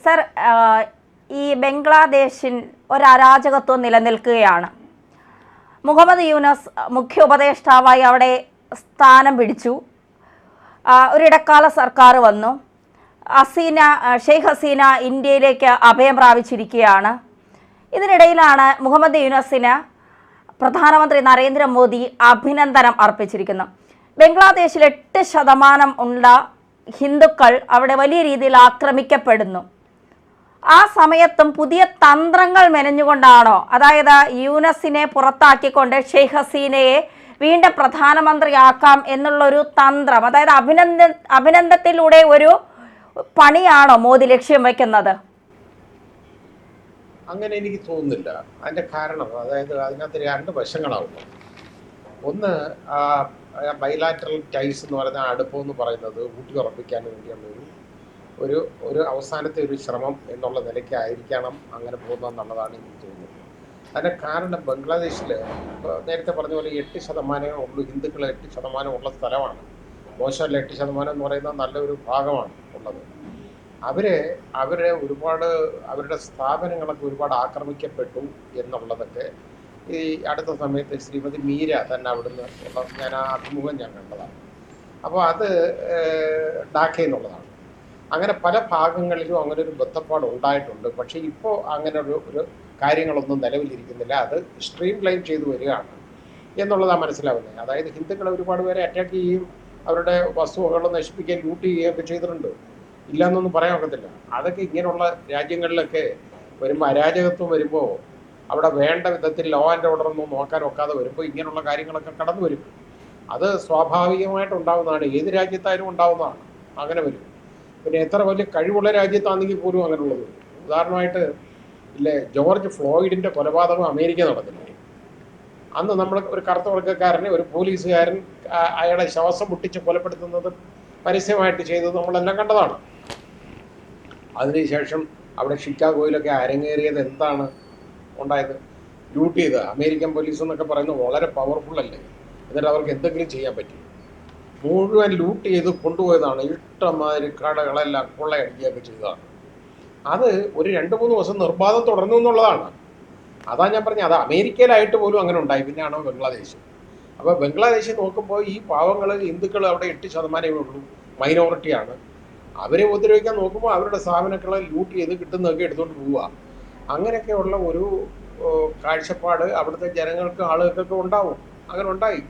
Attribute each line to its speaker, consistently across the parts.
Speaker 1: Sir, ഈ ബംഗ്ലാദേശിൽ ഒരു അരാജകത്വം നിലനിൽക്കുകയാണ്. മുഹമ്മദ് യൂനസ് മുഖ്യ ഉപദേഷ്ടാവായി അവിടെ സ്ഥാനം പിടിച്ചു. ഒരിടക്കാല സർക്കാർ വന്നു. ഷെയ്ഖ് ഹസീന ഇന്ത്യയിലേക്ക് അഭയം പ്രാപിച്ചിരിക്കുകയാണ്. ഇതിനിടയിലാണ് മുഹമ്മദ് യൂനസിന് പ്രധാനമന്ത്രി നരേന്ദ്രമോദി അഭിനന്ദനം അർപ്പിച്ചിരിക്കുന്നു. ബംഗ്ലാദേശിൽ 8% ഉള്ള ഹിന്ദുക്കൾ അവിടെ വലിയ രീതിയിൽ ആക്രമിക്കപ്പെടുന്നു. ആ സമയത്തും പുതിയ തന്ത്രങ്ങൾ മെനഞ്ഞുകൊണ്ടാണോ, അതായത് യൂനസിനെ പുറത്താക്കിക്കൊണ്ട് ഷെയ്ഖ് ഹസീനയെ വീണ്ടും പ്രധാനമന്ത്രിയാക്കാം എന്നുള്ളൊരു തന്ത്രം, അതായത് അഭിനന്ദനത്തിലൂടെ ഒരു പണിയാണോ മോദി ലക്ഷ്യം വയ്ക്കുന്നത്?
Speaker 2: അങ്ങനെ എനിക്ക് തോന്നുന്നില്ല. അതിൻ്റെ കാരണം, അതായത് അതിനകത്ത് 2 വശങ്ങളാവുന്നു. ഒന്ന്, ബൈലാറ്ററൽ ടൈസ് എന്ന് പറയുന്ന അടുപ്പമെന്ന് പറയുന്നത് ഊട്ടി ഉറപ്പിക്കാൻ വേണ്ടിയുള്ള ഒരു ഒരു അവസാനത്തെ ഒരു ശ്രമം എന്നുള്ള നിലയ്ക്കായിരിക്കണം അങ്ങനെ പോകുന്നതെന്നുള്ളതാണ് എനിക്ക് തോന്നുന്നത്. അതിൻ്റെ കാരണം, ബംഗ്ലാദേശിൽ നേരത്തെ പറഞ്ഞ പോലെ 8% ഉള്ളൂ ഹിന്ദുക്കൾ. 8% ഉള്ള സ്ഥലമാണ്. മോശമല്ല, 8% എന്ന് പറയുന്നത് നല്ലൊരു ഭാഗമാണ് ഉള്ളത്. അവരെ ഒരുപാട്, അവരുടെ സ്ഥാപനങ്ങളൊക്കെ ഒരുപാട് ആക്രമിക്കപ്പെട്ടു എന്നുള്ളതൊക്കെ ഈ അടുത്ത സമയത്ത് ശ്രീമതി മീര തന്നെ അവിടുന്ന് ഉള്ള ഞാൻ ആ അഭിമുഖം ഞാൻ കണ്ടതാണ്. അപ്പോൾ അത് ഡാക്കയിൽ നിന്നുള്ളതാണ്. അങ്ങനെ പല ഭാഗങ്ങളിലും അങ്ങനെ ഒരു ബന്ധപ്പാട് ഉണ്ടായിട്ടുണ്ട്. പക്ഷേ ഇപ്പോൾ അങ്ങനെ ഒരു കാര്യങ്ങളൊന്നും നിലവിലിരിക്കുന്നില്ല. അത് സ്ട്രീം ലൈൻ ചെയ്തു വരികയാണ് എന്നുള്ളതാണ് മനസ്സിലാവുന്നത്. അതായത് ഹിന്ദുക്കളെ ഒരുപാട് പേരെ അറ്റാക്ക് ചെയ്യുകയും അവരുടെ വസ്തുവകൾ നശിപ്പിക്കുകയും ലൂട്ട് ചെയ്യുകയൊക്കെ ചെയ്തിട്ടുണ്ട്. ഇല്ലയെന്നൊന്നും പറയാൻ ഒക്കത്തില്ല. അതൊക്കെ ഇങ്ങനെയുള്ള രാജ്യങ്ങളിലൊക്കെ വരുമ്പോൾ, അരാജകത്വം വരുമ്പോൾ അവിടെ വേണ്ട വിധത്തിൽ ലോ ആൻഡ് ഓർഡർ ഒന്നും നോക്കാൻ ഒക്കാതെ വരുമ്പോൾ ഇങ്ങനെയുള്ള കാര്യങ്ങളൊക്കെ കടന്നു വരും. അത് സ്വാഭാവികമായിട്ടുണ്ടാവുന്നതാണ്. ഏത് രാജ്യത്തായാലും ഉണ്ടാവുന്നതാണ്. അങ്ങനെ വരും. പിന്നെ എത്ര വലിയ കഴിവുള്ള രാജ്യത്താണെങ്കിൽ പോലും അങ്ങനെയുള്ളത് വരും. ഉദാഹരണമായിട്ട് ഇല്ലേ, ജോർജ് ഫ്ലോയിഡിൻ്റെ കൊലപാതകം അമേരിക്ക നടന്നില്ലേ? അന്ന് നമ്മൾ ഒരു കറുത്ത വർഗ്ഗക്കാരനെ, ഒരു പോലീസുകാരൻ അയാളെ ശ്വാസം മുട്ടിച്ച് കൊലപ്പെടുത്തുന്നത് പരസ്യമായിട്ട് ചെയ്തത് നമ്മളെല്ലാം കണ്ടതാണ്. അതിനുശേഷം അവിടെ ഷിക്കാഗോയിലൊക്കെ അരങ്ങേറിയത് എന്താണ് ഉണ്ടായത്? ലൂട്ട് ചെയ്ത്. അമേരിക്കൻ പോലീസ് എന്നൊക്കെ പറയുന്നത് വളരെ പവർഫുൾ അല്ലേ? എന്നിട്ട് അവർക്ക് എന്തെങ്കിലും ചെയ്യാൻ പറ്റും? മുഴുവൻ ലൂട്ട് ചെയ്ത് കൊണ്ടുപോയതാണ്. ഇഷ്ടമാതിരി കടകളെല്ലാം കൊള്ളയടിക്കുകയൊക്കെ ചെയ്തതാണ്. അത് ഒരു 2-3 ദിവസം നിർബാധം തുടർന്നു എന്നുള്ളതാണ്. അതാ ഞാൻ പറഞ്ഞത്, അത് അമേരിക്കയിലായിട്ട് പോലും അങ്ങനെ ഉണ്ടായി. പിന്നെയാണോ ബംഗ്ലാദേശ്? അപ്പോൾ ബംഗ്ലാദേശിൽ നോക്കുമ്പോൾ ഈ പാവങ്ങൾ ഹിന്ദുക്കൾ അവിടെ 8% ഉള്ളൂ, മൈനോറിറ്റിയാണ്. അവരെ ഉപദ്രവിക്കാൻ നോക്കുമ്പോൾ അവരുടെ സ്ഥാപനങ്ങളെ ലൂട്ട് ചെയ്ത് കിട്ടുന്നതൊക്കെ എടുത്തുകൊണ്ട് പോവുക. അങ്ങനെയൊക്കെയുള്ള ഒരു കാഴ്ചപ്പാട് അവിടുത്തെ ജനങ്ങൾക്ക്, ആളുകൾക്കൊക്കെ ഉണ്ടാവും. അങ്ങനെ ഉണ്ടായി.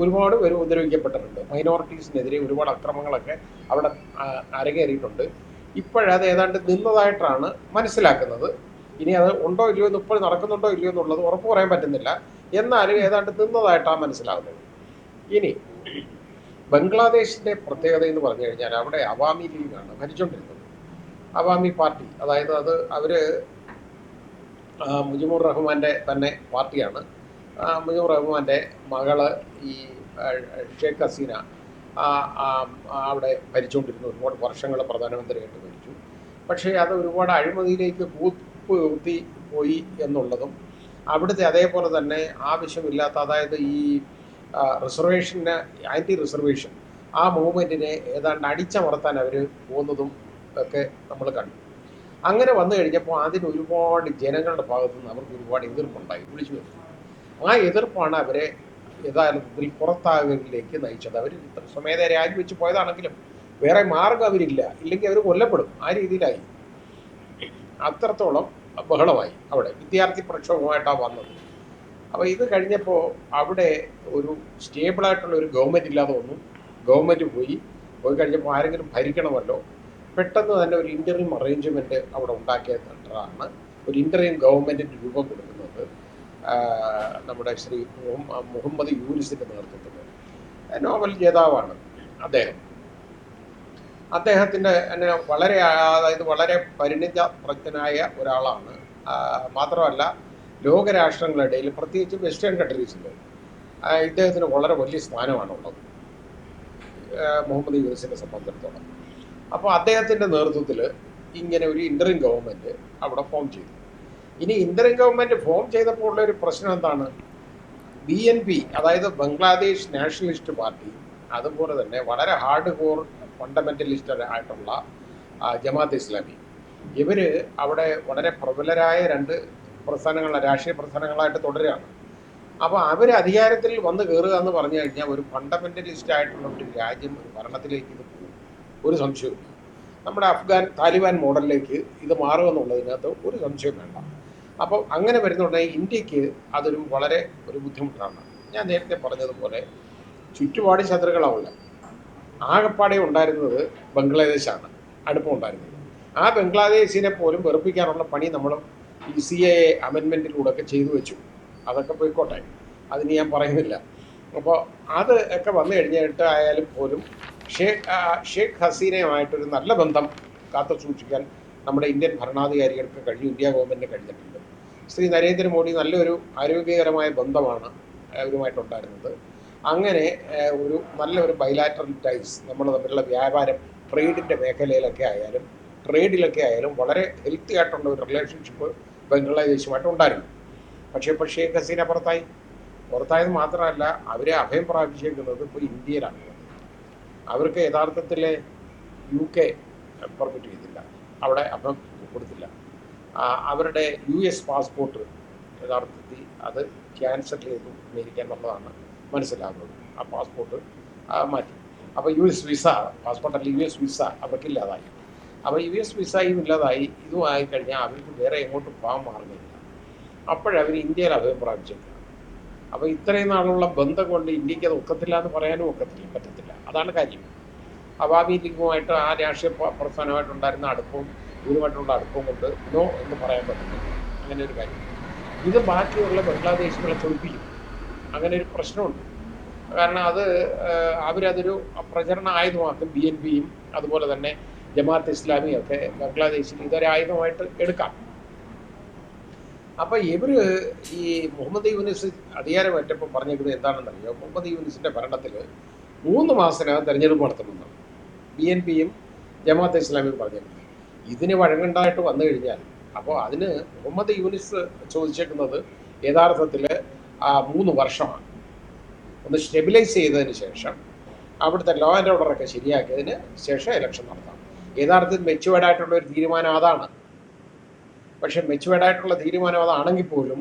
Speaker 2: ഒരുപാട് പേര് ഉപദ്രവിക്കപ്പെട്ടിട്ടുണ്ട്. മൈനോറിറ്റീസിനെതിരെ ഒരുപാട് അക്രമങ്ങളൊക്കെ അവിടെ അരങ്ങേറിയിട്ടുണ്ട്. ഇപ്പോഴത് ഏതാണ്ട് നിന്നതായിട്ടാണ് മനസ്സിലാക്കുന്നത്. ഇനി അത് ഉണ്ടോ ഇല്ലയോ എന്ന് ഇപ്പോൾ നടക്കുന്നുണ്ടോ ഇല്ലയോ എന്നുള്ളത് ഉറപ്പ് പറയാൻ പറ്റുന്നില്ല. എന്നാലും ഏതാണ്ട് നിന്നതായിട്ടാണ് മനസ്സിലാകുന്നത്. ഇനി ബംഗ്ലാദേശിൻ്റെ പ്രത്യേകത എന്ന് പറഞ്ഞു കഴിഞ്ഞാൽ അവിടെ അവാമി ലീഗാണ് ഭരിച്ചുകൊണ്ടിരുന്നത്. അവാമി പാർട്ടി, അതായത് അവർ മുജിബുർ റഹ്മാൻ്റെ തന്നെ പാർട്ടിയാണ്. മുജിബുർ റഹ്മാൻ്റെ മകള് ഈ ഷെയ്ഖ് ഹസീന അവിടെ ഭരിച്ചുകൊണ്ടിരുന്നു. ഒരുപാട് വർഷങ്ങൾ പ്രധാനമന്ത്രിയായിട്ട് ഭരിച്ചു. പക്ഷേ അത് ഒരുപാട് അഴിമതിയിലേക്ക് കുത്തി പോയി എന്നുള്ളതും, അവിടുത്തെ അതേപോലെ തന്നെ ആവശ്യമില്ലാത്ത, അതായത് ഈ റിസർവേഷന്, ആൻറ്റി റിസർവേഷൻ ആ മൂവ്മെൻറ്റിനെ ഏതാണ്ട് അടിച്ചമർത്താൻ അവർ പോകുന്നതും ഒക്കെ നമ്മൾ കണ്ടു. അങ്ങനെ വന്നു കഴിഞ്ഞപ്പോൾ അതിന് ഒരുപാട് ജനങ്ങളുടെ ഭാഗത്തു നിന്ന് അവർക്ക് ഒരുപാട് എതിർപ്പുണ്ടായി, വിളിച്ചു വരുത്തി. ആ എതിർപ്പാണ് അവരെ യഥാർത്ഥത്തിൽ പുറത്താകലിലേക്ക് നയിച്ചത്. അവർ ഇത്ര സ്വമേധ രാജിവെച്ച് പോയതാണെങ്കിലും വേറെ മാർഗം അവരില്ല, ഇല്ലെങ്കിൽ അവർ കൊല്ലപ്പെടും. ആ രീതിയിലായി. അത്രത്തോളം ബഹളമായി. അവിടെ വിദ്യാർത്ഥി പ്രക്ഷോഭമായിട്ടാണ് വന്നത്. അപ്പോൾ ഇത് കഴിഞ്ഞപ്പോൾ അവിടെ ഒരു സ്റ്റേബിളായിട്ടുള്ള ഒരു ഗവൺമെൻറ് ഇല്ലാതെ വന്നു. ഗവൺമെൻറ് പോയി കഴിഞ്ഞപ്പോൾ ആരെങ്കിലും ഭരിക്കണമല്ലോ. പെട്ടെന്ന് തന്നെ ഒരു ഇൻ്ററിം അറേഞ്ച്മെൻറ്റ് അവിടെ ഉണ്ടാക്കിയതാണ് ഒരു ഇൻ്ററിം ഗവൺമെൻറ്റിന് രൂപം കൊടുക്കുന്നത് നമ്മുടെ ശ്രീ മുഹമ്മദ് യൂനിസിൻ്റെ നേതൃത്വത്തിൽ. നോബൽ ജേതാവാണ് അദ്ദേഹം. അദ്ദേഹത്തിൻ്റെ തന്നെ വളരെ പരിണിത പ്രജ്ഞനായ ഒരാളാണ്. മാത്രമല്ല ലോകരാഷ്ട്രങ്ങളിടയിൽ, പ്രത്യേകിച്ച് വെസ്റ്റേൺ കൺട്രീസിൽ ഇദ്ദേഹത്തിന് വളരെ വലിയ സ്ഥാനമാണുള്ളത്, മുഹമ്മദ് യൂനിസിനെ സംബന്ധിച്ചിടത്തോളം. അപ്പോൾ അദ്ദേഹത്തിൻ്റെ നേതൃത്വത്തിൽ ഇങ്ങനെ ഒരു ഇൻ്ററിം ഗവൺമെൻറ് അവിടെ ഫോം ചെയ്തു. ഇനി ഇൻ്ററിം ഗവൺമെൻറ് ഫോം ചെയ്തപ്പോൾ ഉള്ളൊരു പ്രശ്നം എന്താണ്? BNP, അതായത് ബംഗ്ലാദേശ് നാഷണലിസ്റ്റ് പാർട്ടി, അതുപോലെ തന്നെ വളരെ ഹാർഡ് കോർ ഫണ്ടമെൻ്റലിസ്റ്റ് ആയിട്ടുള്ള ജമാഅത്ത് ഇസ്ലാമി, ഇവർ അവിടെ വളരെ പ്രബലരായ രണ്ട് രാഷ്ട്രീയ പ്രസ്ഥാനങ്ങളായിട്ട് തുടരുകയാണ്. അപ്പോൾ അവർ അധികാരത്തിൽ വന്ന് കയറുക എന്ന് പറഞ്ഞു കഴിഞ്ഞാൽ ഒരു ഫണ്ടമെൻ്റലിസ്റ്റ് ആയിട്ടുള്ള ഒരു രാജ്യം ഒരു ഭരണത്തിലേക്ക് ഇത് പോകും, ഒരു സംശയവും. നമ്മുടെ താലിബാൻ മോഡലിലേക്ക് ഇത് മാറുമെന്നുള്ളതിനകത്ത് ഒരു സംശയം വേണ്ട. അപ്പോൾ അങ്ങനെ വരുന്നുണ്ടെങ്കിൽ ഇന്ത്യക്ക് അതൊരു വളരെ ഒരു ബുദ്ധിമുട്ടാണ്. ഞാൻ നേരത്തെ പറഞ്ഞതുപോലെ ചുറ്റുപാട് ശത്രുക്കളാവില്ല. ആകെപ്പാടെ ഉണ്ടായിരുന്നത് ബംഗ്ലാദേശാണ് അടുപ്പം ഉണ്ടായിരുന്നത്. ആ ബംഗ്ലാദേശിനെ പോലും വെറുപ്പിക്കാനുള്ള പണി നമ്മൾ ഈ CAA അമെൻമെൻറ്റിലൂടെയൊക്കെ ചെയ്തു വെച്ചു. അതൊക്കെ പോയിക്കോട്ടെ, അതിന് ഞാൻ പറയുന്നില്ല. അപ്പോൾ അത് ഒക്കെ വന്നു കഴിഞ്ഞിട്ട് ആയാലും പോലും ഷേഖ് ഹസീനയുമായിട്ടൊരു നല്ല ബന്ധം കാത്തു സൂക്ഷിക്കാൻ നമ്മുടെ ഇന്ത്യൻ ഭരണാധികാരികൾക്ക് കഴിഞ്ഞു, ഇന്ത്യ ഗവൺമെൻറ്റിന് കഴിഞ്ഞിട്ടുണ്ട്. ശ്രീ നരേന്ദ്രമോദി നല്ലൊരു ആരോഗ്യകരമായ ബന്ധമാണ് അവരുമായിട്ടുണ്ടായിരുന്നത്. അങ്ങനെ ഒരു നല്ലൊരു ബൈലാറ്ററൽ ടൈസ് നമ്മൾ തമ്മിലുള്ള വ്യാപാരം ട്രേഡിൻ്റെ മേഖലയിലൊക്കെ ആയാലും ട്രേഡിലൊക്കെ ആയാലും വളരെ ഹെൽത്തി ആയിട്ടുള്ള ഒരു റിലേഷൻഷിപ്പ് ബംഗ്ലാദേശുമായിട്ട് ഉണ്ടായിരുന്നു. പക്ഷേ ഇപ്പോൾ ഷേഖ് ഹസീന പുറത്തായത് മാത്രമല്ല, അവരെ അഭയം പ്രാപിച്ചേക്കുന്നത് ഇപ്പോൾ ഇന്ത്യയിലാണ്. അവർക്ക് യഥാർത്ഥത്തിൽ UK പെർമിറ്റ് ചെയ്തില്ല, അവിടെ അഭയം കൊടുത്തില്ല. അവരുടെ US പാസ്പോർട്ട് യഥാർത്ഥത്തിൽ അത് ക്യാൻസൽ ചെയ്തു അമേരിക്ക എന്നുള്ളതാണ് മനസ്സിലാകുന്നത്. ആ പാസ്പോർട്ട് മാറ്റി. അപ്പോൾ US വിസ, പാസ്പോർട്ടല്ല US വിസ അവർക്കില്ലാതായി. അപ്പോൾ US വിസയും ഇല്ലാതായി. ഇതും ആയിക്കഴിഞ്ഞാൽ അവർക്ക് വേറെ എങ്ങോട്ടും പോകാൻ മാർഗ്ഗമില്ല. അപ്പോഴവർ ഇന്ത്യയിൽ അഭയം പ്രാപിച്ചേക്കുക. അപ്പോൾ ഇത്രയും നാളുള്ള ബന്ധം കൊണ്ട് ഇന്ത്യക്ക് അത് ഒക്കത്തില്ല എന്ന് പറയാനും പറ്റത്തില്ല. അതാണ് കാര്യം. അവാമി ലീഗുമായിട്ട് ആ രാഷ്ട്രീയ പ്രസ്ഥാനമായിട്ടുണ്ടായിരുന്ന അടുപ്പവും ഇവരുമായിട്ടുള്ള അടുപ്പം കൊണ്ട് നോ എന്ന് പറയാൻ പറ്റില്ല. അങ്ങനെ ഒരു കാര്യം. ഇത് ബാക്കിയുള്ള ബംഗ്ലാദേശികളെ ചൊടിപ്പിക്കും. അങ്ങനെ ഒരു പ്രശ്നമുണ്ട്. കാരണം അവരതൊരു പ്രചരണ ആയുധമാക്കും. BNPയും അതുപോലെ തന്നെ ജമാഅത്ത് ഇസ്ലാമിയൊക്കെ ബംഗ്ലാദേശിൽ ഇതൊരായുധമായിട്ട് എടുക്കാം. അപ്പോൾ ഇവർ ഈ മുഹമ്മദ് യൂനിസ് അധികാരമേറ്റപ്പോൾ പറഞ്ഞേക്കുന്നത് എന്താണെന്നറിയോ? മുഹമ്മദ് യൂനിസിൻ്റെ ഭരണത്തിൽ 3 മാസത്തിനകം തെരഞ്ഞെടുപ്പ് നടത്തണമെന്നാണ് BNPയും ജമാഅത്ത് ഇസ്ലാമിയും പറഞ്ഞേക്കുന്നത്. ഇതിന് വഴങ്ങണ്ടായിട്ട് വന്നു കഴിഞ്ഞാൽ അപ്പോൾ അതിന് മുഹമ്മദ് യൂനിസ് ചോദിച്ചേക്കുന്നത് യഥാർത്ഥത്തിൽ 3 വർഷമാണ്. ഒന്ന് സ്റ്റെബിലൈസ് ചെയ്തതിന് ശേഷം അവിടുത്തെ ലോ ആൻഡ് ഓർഡറൊക്കെ ശരിയാക്കിയതിന് ശേഷം ഇലക്ഷൻ നടത്താം. യഥാർത്ഥത്തിൽ മെച്ചുവേർഡായിട്ടുള്ള ഒരു തീരുമാനം അതാണ്. പക്ഷെ മെച്ചുവേർഡായിട്ടുള്ള തീരുമാനം അതാണെങ്കിൽ പോലും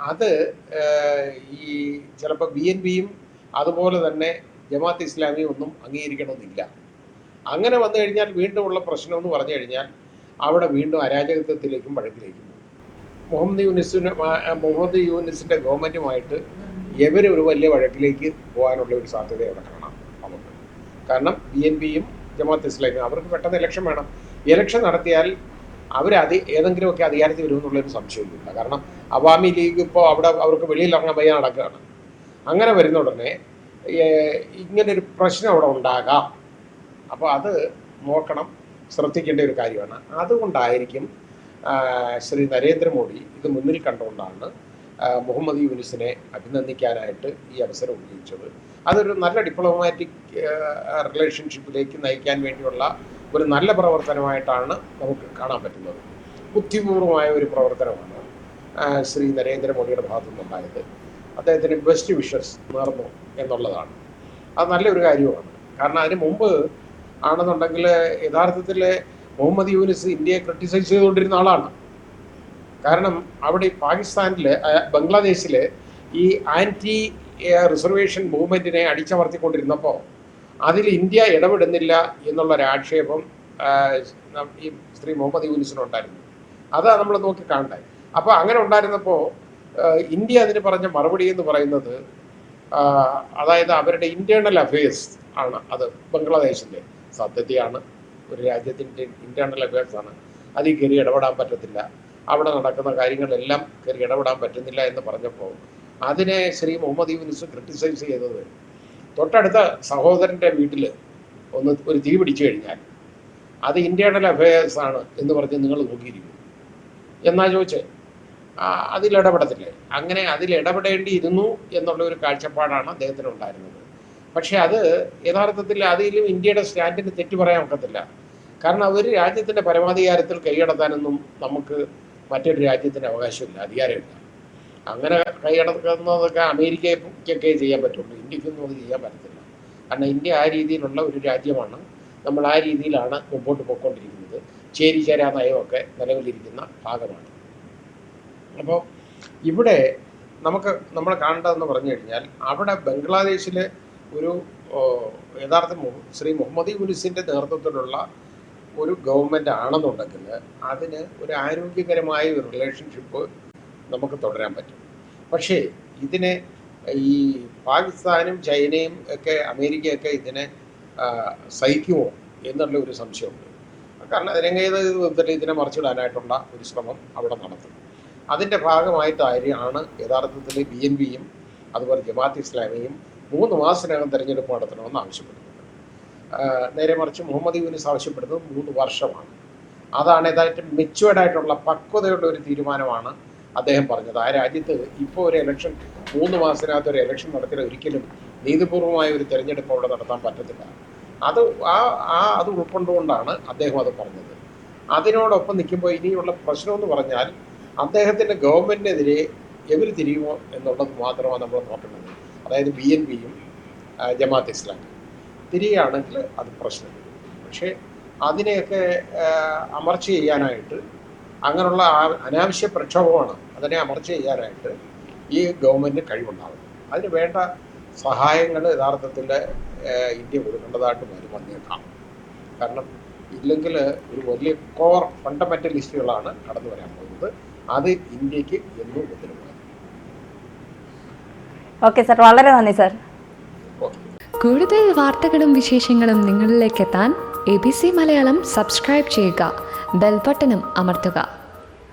Speaker 2: അത് ഈ ചിലപ്പോൾ BNPയും അതുപോലെ തന്നെ ജമാഅത്ത് ഇസ്ലാമിയും ഒന്നും അംഗീകരിക്കണമെന്നില്ല. അങ്ങനെ വന്നു കഴിഞ്ഞാൽ വീണ്ടും ഉള്ള പ്രശ്നം എന്ന് പറഞ്ഞു കഴിഞ്ഞാൽ അവിടെ വീണ്ടും അരാജകത്വത്തിലേക്കും വഴക്കിലേക്കും പോകും. മുഹമ്മദ് യൂനിസിൻ്റെ ഗവൺമെൻറ്റുമായിട്ട് ഒരു വലിയ വഴക്കിലേക്ക് പോകാനുള്ള ഒരു സാധ്യത അവിടെ കാണാം നമുക്ക്. കാരണം BNPയും ജമാഅത്ത് ഇസ്ലാമിയും അവർക്ക് പെട്ടെന്ന് ഇലക്ഷൻ വേണം. ഇലക്ഷൻ നടത്തിയാൽ ഏതെങ്കിലുമൊക്കെ അധികാരത്തിൽ വരുമെന്നുള്ളൊരു സംശയമില്ല. കാരണം അവാമി ലീഗ് ഇപ്പോൾ അവിടെ അവർക്ക് വെളിയിൽ ഇറങ്ങാൻ വയ്യ നടക്കുകയാണ്. അങ്ങനെ വരുന്ന ഉടനെ ഇങ്ങനൊരു പ്രശ്നം അവിടെ ഉണ്ടാകാം. അപ്പോൾ അത് നോക്കണം, ശ്രദ്ധിക്കേണ്ട ഒരു കാര്യമാണ്. അതുകൊണ്ടായിരിക്കും ശ്രീ നരേന്ദ്രമോദി ഇത് മുന്നിൽ കണ്ടുകൊണ്ടാണ് മുഹമ്മദ് യൂനിസിനെ അഭിനന്ദിക്കാനായിട്ട് ഈ അവസരം ഉപയോഗിച്ചത്. അതൊരു നല്ല ഡിപ്ലോമാറ്റിക് റിലേഷൻഷിപ്പിലേക്ക് നയിക്കാൻ വേണ്ടിയുള്ള ഒരു നല്ല പ്രവർത്തനമായിട്ടാണ് നമുക്ക് കാണാൻ പറ്റുന്നത്. ബുദ്ധിപൂർവമായ ഒരു പ്രവർത്തനമാണ് ശ്രീ നരേന്ദ്രമോദിയുടെ ഭാഗത്തു നിന്നുണ്ടായത്. അദ്ദേഹത്തിന് ബെസ്റ്റ് വിഷസ് നേർന്നു എന്നുള്ളതാണ്. അത് നല്ലൊരു കാര്യമാണ്. കാരണം അതിന് മുമ്പ് ആണെന്നുണ്ടെങ്കിൽ യഥാർത്ഥത്തിൽ മുഹമ്മദ് യൂനിസ് ഇന്ത്യയെ ക്രിട്ടിസൈസ് ചെയ്തുകൊണ്ടിരുന്ന ആളാണ്. കാരണം അവിടെ പാകിസ്ഥാനിൽ ബംഗ്ലാദേശിൽ ഈ ആൻറ്റി റിസർവേഷൻ മൂവ്മെൻറ്റിനെ അടിച്ചമർത്തിക്കൊണ്ടിരുന്നപ്പോൾ അതിൽ ഇന്ത്യ ഇടപെടുന്നില്ല എന്നുള്ളൊരാക്ഷേപം ഈ ശ്രീ മുഹമ്മദ് യൂനിസിനുണ്ടായിരുന്നു. അതാണ് നമ്മൾ നോക്കി കാണണ്ടേ. അപ്പോൾ അങ്ങനെ ഉണ്ടായിരുന്നപ്പോൾ ഇന്ത്യ അതിന് പറഞ്ഞ മറുപടി എന്ന് പറയുന്നത് അതായത് അവരുടെ ഇൻറ്റേർണൽ അഫയേഴ്സ് ആണ്. അത് ബംഗ്ലാദേശിൻ്റെ സത്യത്തെയാണ്, ഒരു രാജ്യത്തിൻ്റെ ഇൻറ്റേർണൽ അഫയേഴ്സാണ്. അതിൽ കയറി ഇടപെടാൻ പറ്റത്തില്ല, അവിടെ നടക്കുന്ന കാര്യങ്ങളെല്ലാം കയറി ഇടപെടാൻ പറ്റുന്നില്ല എന്ന് പറഞ്ഞപ്പോൾ അതിനെ ശ്രീ മുഹമ്മദ് യൂനിസ് ക്രിട്ടിസൈസ് ചെയ്തത് തൊട്ടടുത്ത സഹോദരൻ്റെ വീട്ടിൽ ഒരു തീ പിടിച്ചു കഴിഞ്ഞാൽ അത് ഇൻറ്റേർണൽ അഫയേഴ്സാണ് എന്ന് പറഞ്ഞ് നിങ്ങൾ നോക്കിയിരിക്കും എന്നാ ചോദിച്ചേ. അതിലിടപെടത്തില്ലേ? അങ്ങനെ അതിലിടപെടേണ്ടിയിരുന്നു എന്നുള്ള ഒരു കാഴ്ചപ്പാടാണ് അദ്ദേഹത്തിന് ഉണ്ടായിരുന്നത്. പക്ഷേ അത് യഥാർത്ഥത്തിൽ അതിലും ഇന്ത്യയുടെ സ്റ്റാൻഡിന് തെറ്റു പറയാൻ ഒക്കത്തില്ല. കാരണം ഒരു രാജ്യത്തിൻ്റെ പരമാധികാരത്തിൽ കൈയടത്താനൊന്നും നമുക്ക് മറ്റൊരു രാജ്യത്തിന് അവകാശമില്ല, അധികാരമില്ല. അങ്ങനെ കൈയടക്കുന്നതൊക്കെ അമേരിക്കയ്ക്കൊക്കെ ചെയ്യാൻ പറ്റുള്ളൂ, ഇന്ത്യക്കൊന്നും അത് ചെയ്യാൻ പറ്റത്തില്ല. കാരണം ഇന്ത്യ ആ രീതിയിലുള്ള ഒരു രാജ്യമാണ്. നമ്മൾ ആ രീതിയിലാണ് മുമ്പോട്ട് പോയിക്കൊണ്ടിരിക്കുന്നത്. ചേരിചേരാ നയമൊക്കെ നിലവിലിരിക്കുന്ന ഭാഗമാണ്. അപ്പോൾ ഇവിടെ നമ്മൾ കാണേണ്ടതെന്ന് പറഞ്ഞു കഴിഞ്ഞാൽ അവിടെ ബംഗ്ലാദേശിലെ ഒരു യഥാർത്ഥ ശ്രീ മുഹമ്മദ് യൂനുസിൻ്റെ നേതൃത്വത്തിലുള്ള ഒരു ഗവൺമെൻറ് ആണെന്നുണ്ടെങ്കിൽ അതിന് ഒരു ആരോഗ്യകരമായ ഒരു റിലേഷൻഷിപ്പ് നമുക്ക് തുടരാൻ പറ്റും. പക്ഷേ ഇതിനെ ഈ പാകിസ്ഥാനും ചൈനയും ഒക്കെ അമേരിക്കയൊക്കെ ഇതിനെ സഹിക്കുമോ എന്നുള്ള ഒരു സംശയമുണ്ട്. കാരണം അതിനെങ്ങേത് വിധത്തിൽ ഇതിനെ മറിച്ചിടാനായിട്ടുള്ള ഒരു ശ്രമം അവിടെ നടത്തും. അതിൻ്റെ ഭാഗമായിട്ടാണ് യഥാർത്ഥത്തിൽ BNPയും അതുപോലെ ജമാഅത്ത് ഇസ്ലാമിയും 3 മാസത്തിനകം തെരഞ്ഞെടുപ്പ് നടത്തണമെന്ന് ആവശ്യപ്പെടുന്നത്. നേരെ മറിച്ച് മുഹമ്മദ് യൂനുസ് ആവശ്യപ്പെടുന്നത് 3 വർഷമാണ്. അതാണ് യഥാർത്ഥം മെച്യൂർഡായിട്ടുള്ള പക്വതയുള്ള ഒരു തീരുമാനമാണ് അദ്ദേഹം പറഞ്ഞത്. ആ രാജ്യത്ത് ഇപ്പോൾ ഒരു ഇലക്ഷൻ 3 മാസത്തിനകത്ത് ഒരു ഇലക്ഷൻ നടത്തിയാൽ ഒരിക്കലും നീതിപൂർവമായ ഒരു തെരഞ്ഞെടുപ്പ് അവിടെ നടത്താൻ പറ്റത്തില്ല. അത് ഉൾക്കൊണ്ടുകൊണ്ടാണ് അദ്ദേഹം അത് പറഞ്ഞത്. അതിനോടൊപ്പം നിൽക്കുമ്പോൾ ഇനിയുള്ള പ്രശ്നമെന്ന് പറഞ്ഞാൽ അദ്ദേഹത്തിൻ്റെ ഗവൺമെൻറ്റിനെതിരെ എവർ തിരിയുമോ എന്നുള്ളത് മാത്രമാണ് നമ്മൾ നോക്കേണ്ടത്. അതായത് BNPയും ജമാഅത്ത് ഇസ്ലാമിയും തിരിയുകയാണെങ്കിൽ അത് പ്രശ്നം. പക്ഷേ അതിനെയൊക്കെ അമർച്ച ചെയ്യാനായിട്ട് അങ്ങനെയുള്ള അനാവശ്യ പ്രക്ഷോഭമാണ്, അതിനെ അമർച്ച ചെയ്യാനായിട്ട് ഈ ഗവൺമെൻറ് കഴിവുണ്ടാകും. അതിന് വേണ്ട സഹായങ്ങൾ യഥാർത്ഥത്തിൽ ഇന്ത്യ കൊടുക്കേണ്ടതായിട്ട് വന്നേക്കാം. കാരണം ഇല്ലെങ്കിൽ ഒരു വലിയ കോർ ഫണ്ടമെൻ്റലിസ്റ്റുകളാണ് കടന്നു വരാൻ പോകുന്നത്. അത് ഇന്ത്യക്ക് എന്നും ഉപദ്രവമായി.
Speaker 1: ഓക്കെ സാർ, വളരെ നന്ദി സാർ.
Speaker 3: കൂടുതൽ വാർത്തകളും വിശേഷങ്ങളും നിങ്ങളിലേക്ക് എത്താൻ ABC മലയാളം സബ്സ്ക്രൈബ് ചെയ്യുക, ബെൽ ബട്ടണും അമർത്തുക.